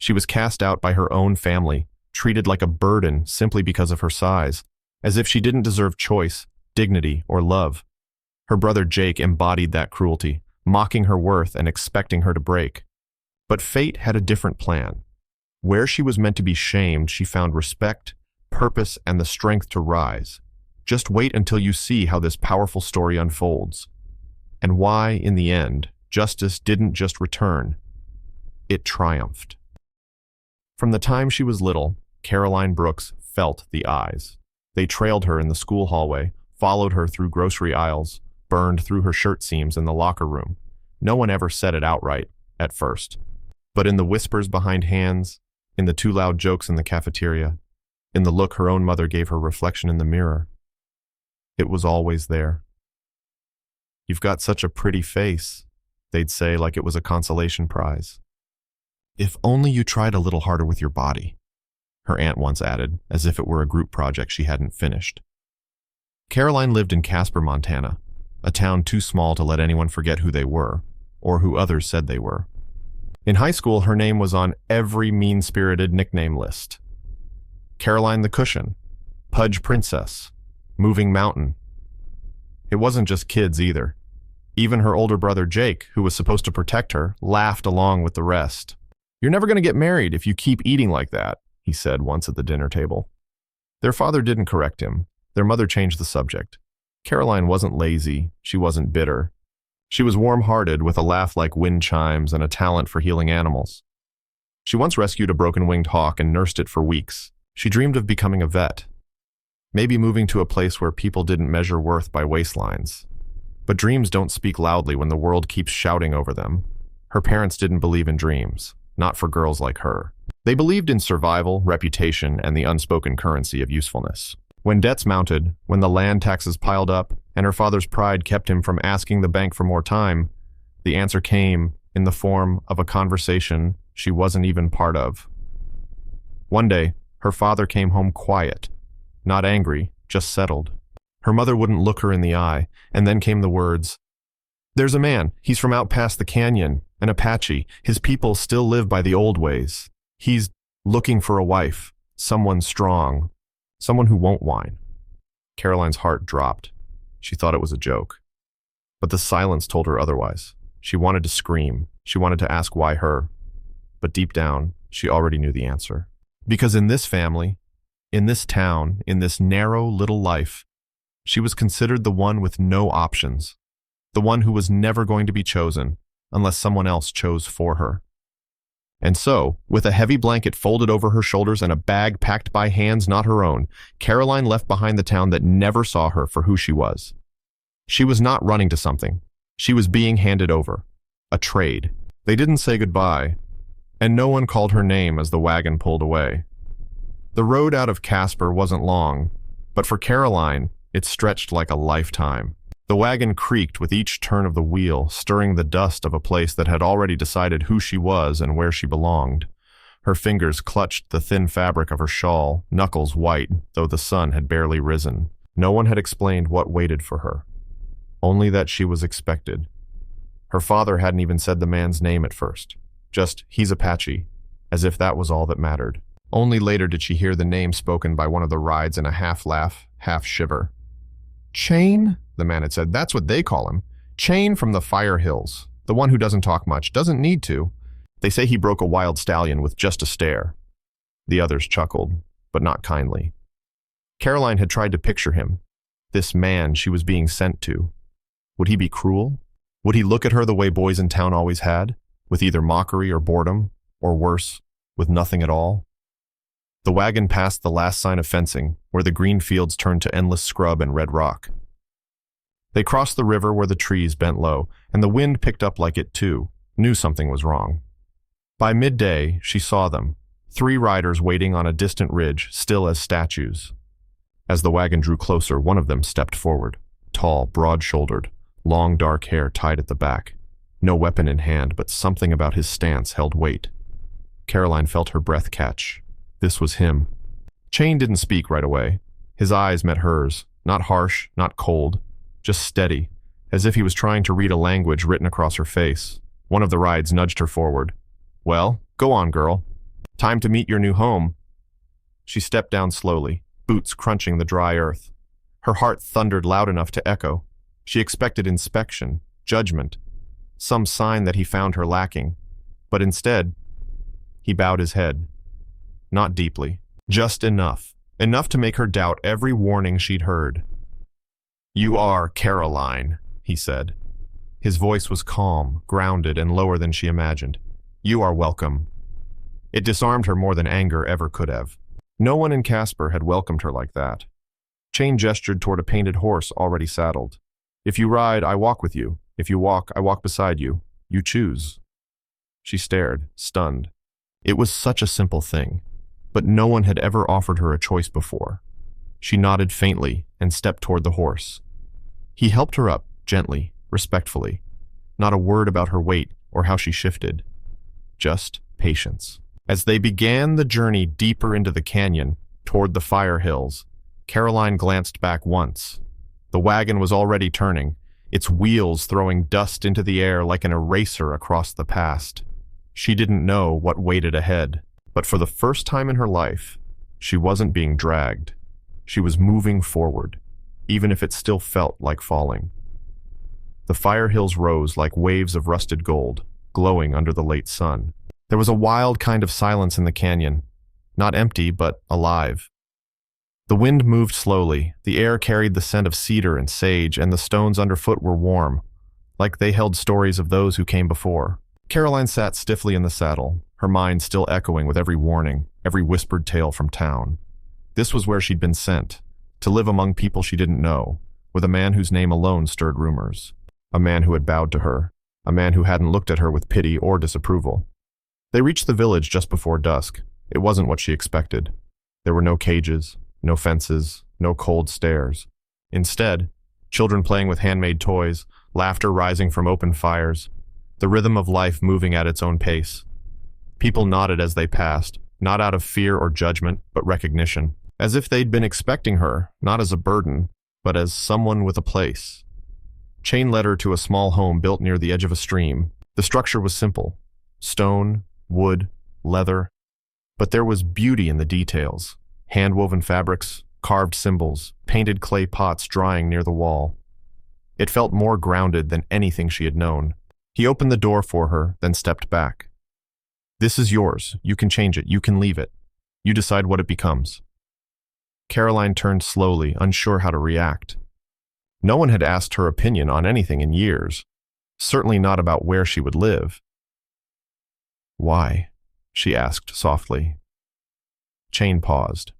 She was cast out by her own family, treated like a burden simply because of her size, as if she didn't deserve choice, dignity, or love. Her brother Jake embodied that cruelty, mocking her worth and expecting her to break. But fate had a different plan. Where she was meant to be shamed, she found respect, purpose, and the strength to rise. Just wait until you see how this powerful story unfolds. And why, in the end, justice didn't just return. It triumphed. From the time she was little, Caroline Brooks felt the eyes. They trailed her in the school hallway, followed her through grocery aisles, burned through her shirt seams in the locker room. No one ever said it outright, at first. But in the whispers behind hands, in the too loud jokes in the cafeteria, in the look her own mother gave her reflection in the mirror, it was always there. "You've got such a pretty face," they'd say like it was a consolation prize. "If only you tried a little harder with your body," her aunt once added, as if it were a group project she hadn't finished. Caroline lived in Casper, Montana, a town too small to let anyone forget who they were, or who others said they were. In high school, her name was on every mean-spirited nickname list. Caroline the Cushion, Pudge Princess, Moving Mountain. It wasn't just kids either. Even her older brother Jake, who was supposed to protect her, laughed along with the rest. "You're never going to get married if you keep eating like that," he said once at the dinner table. Their father didn't correct him. Their mother changed the subject. Caroline wasn't lazy. She wasn't bitter. She was warm-hearted, with a laugh like wind chimes and a talent for healing animals. She once rescued a broken-winged hawk and nursed it for weeks. She dreamed of becoming a vet. Maybe moving to a place where people didn't measure worth by waistlines. But dreams don't speak loudly when the world keeps shouting over them. Her parents didn't believe in dreams, not for girls like her. They believed in survival, reputation, and the unspoken currency of usefulness. When debts mounted, when the land taxes piled up, and her father's pride kept him from asking the bank for more time, the answer came in the form of a conversation she wasn't even part of. One day, her father came home quiet, not angry, just settled. Her mother wouldn't look her in the eye, and then came the words, "There's a man. He's from out past the canyon, an Apache. His people still live by the old ways. He's looking for a wife, someone strong, someone who won't whine." Caroline's heart dropped. She thought it was a joke. But the silence told her otherwise. She wanted to scream. She wanted to ask why her. But deep down, she already knew the answer. Because in this family, in this town, in this narrow little life, she was considered the one with no options, the one who was never going to be chosen unless someone else chose for her. And so, with a heavy blanket folded over her shoulders and a bag packed by hands not her own, Caroline left behind the town that never saw her for who she was. She was not running to something. She was being handed over. A trade. They didn't say goodbye, and no one called her name as the wagon pulled away. The road out of Casper wasn't long, but for Caroline, it stretched like a lifetime. The wagon creaked with each turn of the wheel, stirring the dust of a place that had already decided who she was and where she belonged. Her fingers clutched the thin fabric of her shawl, knuckles white, though the sun had barely risen. No one had explained what waited for her. Only that she was expected. Her father hadn't even said the man's name at first. Just, "He's Apache," as if that was all that mattered. Only later did she hear the name spoken by one of the rides in a half-laugh, half-shiver. "Chain?" the man had said. "That's what they call him. Chain from the Fire Hills. The one who doesn't talk much, doesn't need to. They say he broke a wild stallion with just a stare." The others chuckled, but not kindly. Caroline had tried to picture him, this man she was being sent to. Would he be cruel? Would he look at her the way boys in town always had, with either mockery or boredom, or worse, with nothing at all? The wagon passed the last sign of fencing, where the green fields turned to endless scrub and red rock. They crossed the river where the trees bent low, and the wind picked up like it too, knew something was wrong. By midday, she saw them, 3 riders waiting on a distant ridge, still as statues. As the wagon drew closer, one of them stepped forward, tall, broad-shouldered, long dark hair tied at the back. No weapon in hand, but something about his stance held weight. Caroline felt her breath catch. This was him. Chain didn't speak right away. His eyes met hers, not harsh, not cold, just steady, as if he was trying to read a language written across her face. One of the rides nudged her forward. "Well, go on, girl." Time to meet your new home. She stepped down slowly, boots crunching the dry earth. Her heart thundered loud enough to echo. She expected inspection, judgment, some sign that he found her lacking. But instead, he bowed his head. Not deeply, just enough. Enough to make her doubt every warning she'd heard. "You are Caroline," he said. His voice was calm, grounded, and lower than she imagined. "You are welcome." It disarmed her more than anger ever could have. No one in Casper had welcomed her like that. Chain gestured toward a painted horse already saddled. "If you ride, I walk with you. If you walk, I walk beside you. You choose." She stared, stunned. It was such a simple thing, but no one had ever offered her a choice before. She nodded faintly and stepped toward the horse. He helped her up, gently, respectfully. Not a word about her weight or how she shifted. Just patience. As they began the journey deeper into the canyon, toward the fire hills, Caroline glanced back once. The wagon was already turning, its wheels throwing dust into the air like an eraser across the past. She didn't know what waited ahead, but for the first time in her life, she wasn't being dragged. She was moving forward, even if it still felt like falling. The fire hills rose like waves of rusted gold, glowing under the late sun. There was a wild kind of silence in the canyon, not empty, but alive. The wind moved slowly, the air carried the scent of cedar and sage, and the stones underfoot were warm, like they held stories of those who came before. Caroline sat stiffly in the saddle, her mind still echoing with every warning, every whispered tale from town. This was where she'd been sent, to live among people she didn't know, with a man whose name alone stirred rumors. A man who had bowed to her, a man who hadn't looked at her with pity or disapproval. They reached the village just before dusk. It wasn't what she expected. There were no cages, no fences, no cold stares. Instead, children playing with handmade toys, laughter rising from open fires, the rhythm of life moving at its own pace. People nodded as they passed, not out of fear or judgment, but recognition, as if they'd been expecting her, not as a burden, but as someone with a place. Chain led her to a small home built near the edge of a stream. The structure was simple: stone, wood, leather, but there was beauty in the details. Hand-woven fabrics, carved symbols, painted clay pots drying near the wall. It felt more grounded than anything she had known. He opened the door for her, then stepped back. "This is yours. You can change it. You can leave it. You decide what it becomes." Caroline turned slowly, unsure how to react. No one had asked her opinion on anything in years, certainly not about where she would live. "Why?" she asked softly. Chain paused.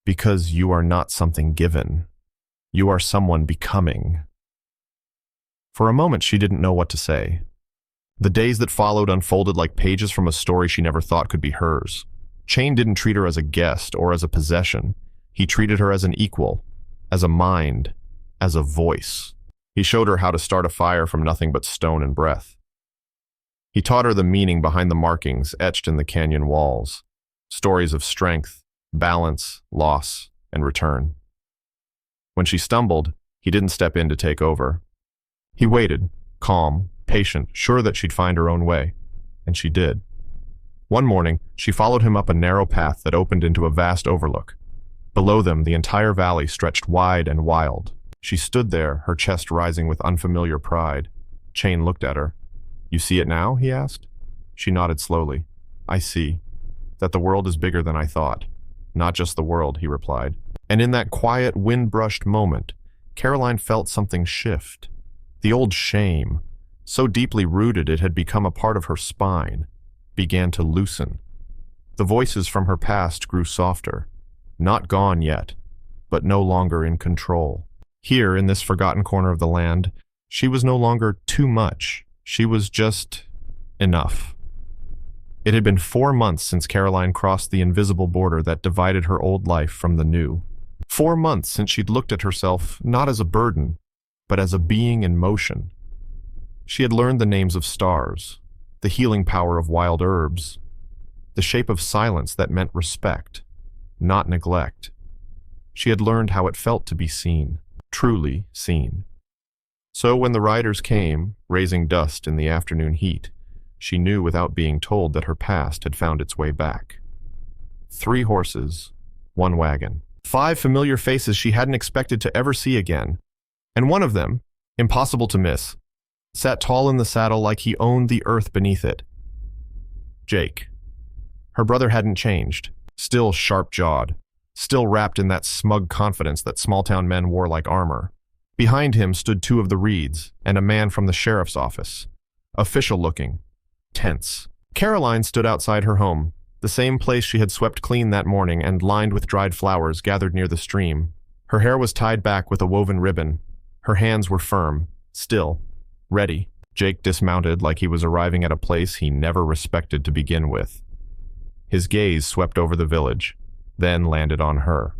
"Because you are not something given. You are someone becoming." For a moment, she didn't know what to say. The days that followed unfolded like pages from a story she never thought could be hers. Chain didn't treat her as a guest or as a possession. He treated her as an equal, as a mind, as a voice. He showed her how to start a fire from nothing but stone and breath. He taught her the meaning behind the markings etched in the canyon walls. Stories of strength, balance, loss, and return. When she stumbled, he didn't step in to take over. He waited, calm, patient, sure that she'd find her own way. And she did. One morning, she followed him up a narrow path that opened into a vast overlook. Below them, the entire valley stretched wide and wild. She stood there, her chest rising with unfamiliar pride. Chain looked at her. "You see it now?" he asked. She nodded slowly. "I see. That the world is bigger than I thought." "Not just the world," he replied. And in that quiet, wind-brushed moment, Caroline felt something shift. The old shame, so deeply rooted it had become a part of her spine, began to loosen. The voices from her past grew softer. Not gone yet, but no longer in control. Here, in this forgotten corner of the land, she was no longer too much. She was just enough. It had been 4 months since Caroline crossed the invisible border that divided her old life from the new. 4 months since she'd looked at herself not as a burden, but as a being in motion. She had learned the names of stars, the healing power of wild herbs, the shape of silence that meant respect, not neglect. She had learned how it felt to be seen, truly seen. So when the riders came, raising dust in the afternoon heat, she knew without being told that her past had found its way back. 3 horses, 1 wagon. 5 familiar faces she hadn't expected to ever see again. And one of them, impossible to miss, sat tall in the saddle like he owned the earth beneath it. Jake. Her brother hadn't changed, still sharp-jawed, still wrapped in that smug confidence that small-town men wore like armor. Behind him stood 2 of the Reeds and a man from the sheriff's office, official-looking, tense. Caroline stood outside her home, the same place she had swept clean that morning and lined with dried flowers gathered near the stream. Her hair was tied back with a woven ribbon. Her hands were firm, still, ready. Jake dismounted like he was arriving at a place he never respected to begin with. His gaze swept over the village, then landed on her.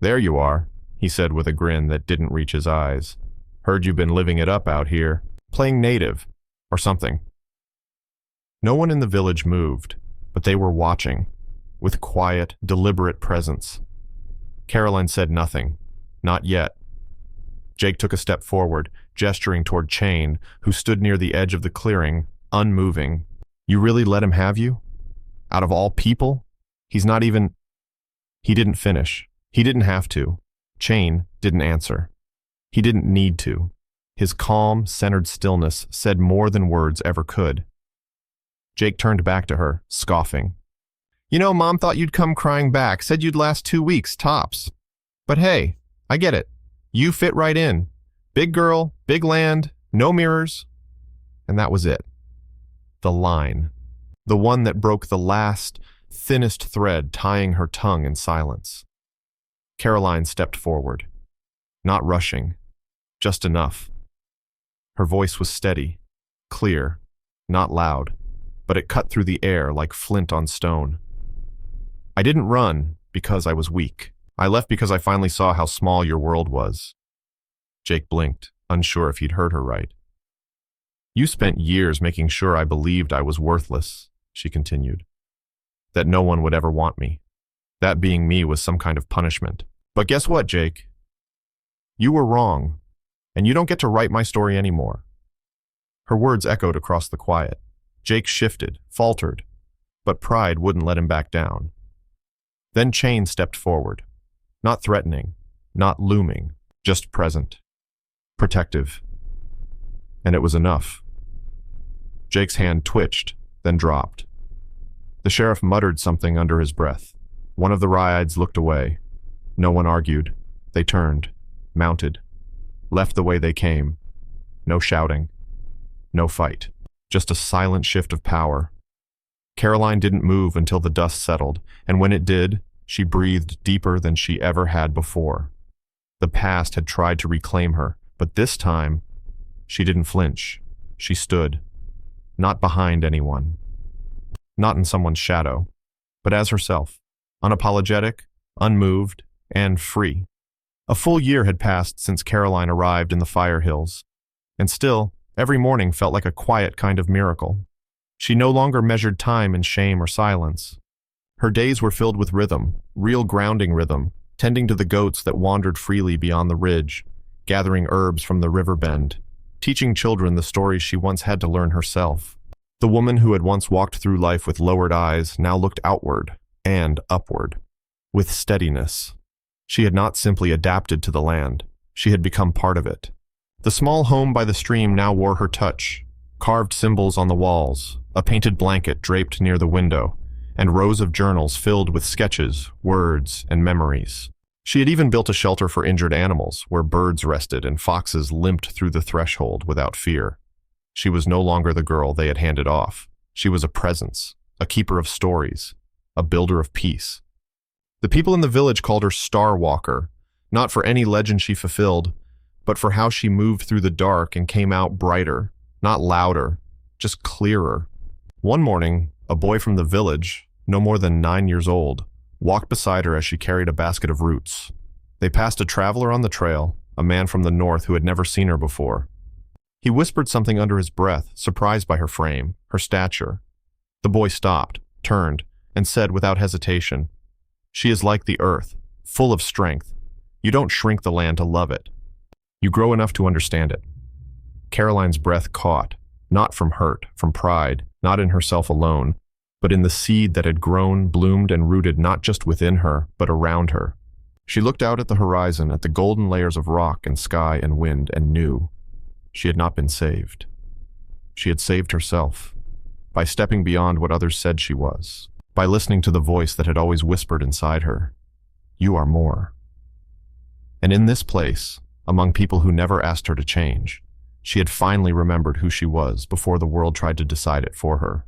"There you are," he said with a grin that didn't reach his eyes. "Heard you've been living it up out here, playing native, or something." No one in the village moved, but they were watching, with quiet, deliberate presence. Caroline said nothing, not yet. Jake took a step forward, gesturing toward Chain, who stood near the edge of the clearing, unmoving. "You really let him have you? Out of all people? He's not even—" He didn't finish. He didn't have to. Chain didn't answer. He didn't need to. His calm, centered stillness said more than words ever could. Jake turned back to her, scoffing. "You know, Mom thought you'd come crying back, said you'd last 2 weeks, tops. But hey, I get it. You fit right in. Big girl, big land, no mirrors." And that was it. The line. The one that broke the last, thinnest thread tying her tongue in silence. Caroline stepped forward. Not rushing. Just enough. Her voice was steady, clear, not loud, but it cut through the air like flint on stone. "I didn't run because I was weak. I left because I finally saw how small your world was." Jake blinked, unsure if he'd heard her right. "You spent years making sure I believed I was worthless," she continued. "That no one would ever want me. That being me was some kind of punishment. But guess what, Jake? You were wrong, and you don't get to write my story anymore." Her words echoed across the quiet. Jake shifted, faltered, but pride wouldn't let him back down. Then Chain stepped forward. Not threatening, not looming, just present. Protective. And it was enough. Jake's hand twitched, then dropped. The sheriff muttered something under his breath. One of the Ryides looked away. No one argued. They turned, mounted, left the way they came. No shouting. No fight. Just a silent shift of power. Caroline didn't move until the dust settled, and when it did, she breathed deeper than she ever had before. The past had tried to reclaim her, but this time, she didn't flinch. She stood. Not behind anyone. Not in someone's shadow, but as herself. Unapologetic, unmoved, and free. A full year had passed since Caroline arrived in the Fire Hills, and still, every morning felt like a quiet kind of miracle. She no longer measured time in shame or silence. Her days were filled with rhythm, real grounding rhythm, tending to the goats that wandered freely beyond the ridge, gathering herbs from the river bend, teaching children the stories she once had to learn herself. The woman who had once walked through life with lowered eyes now looked outward and upward, with steadiness. She had not simply adapted to the land, she had become part of it. The small home by the stream now wore her touch, carved symbols on the walls, a painted blanket draped near the window, and rows of journals filled with sketches, words, and memories. She had even built a shelter for injured animals, where birds rested and foxes limped through the threshold without fear. She was no longer the girl they had handed off. She was a presence, a keeper of stories, a builder of peace. The people in the village called her Star Walker, not for any legend she fulfilled, but for how she moved through the dark and came out brighter, not louder, just clearer. One morning, a boy from the village, no more than 9 years old, walked beside her as she carried a basket of roots. They passed a traveler on the trail, a man from the north who had never seen her before. He whispered something under his breath, surprised by her frame, her stature. The boy stopped, turned, and said without hesitation, "She is like the earth, full of strength. You don't shrink the land to love it. You grow enough to understand it." Caroline's breath caught, Not from hurt, from pride, not in herself alone, but in the seed that had grown, bloomed, and rooted not just within her, but around her. She looked out at the horizon, at the golden layers of rock and sky and wind, and knew she had not been saved. She had saved herself, by stepping beyond what others said she was, by listening to the voice that had always whispered inside her, "You are more." And in this place, among people who never asked her to change, she had finally remembered who she was before the world tried to decide it for her.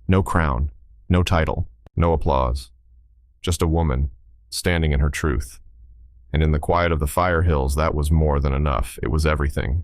No crown, no title, no applause. Just a woman, standing in her truth. And in the quiet of the fire hills, that was more than enough. It was everything.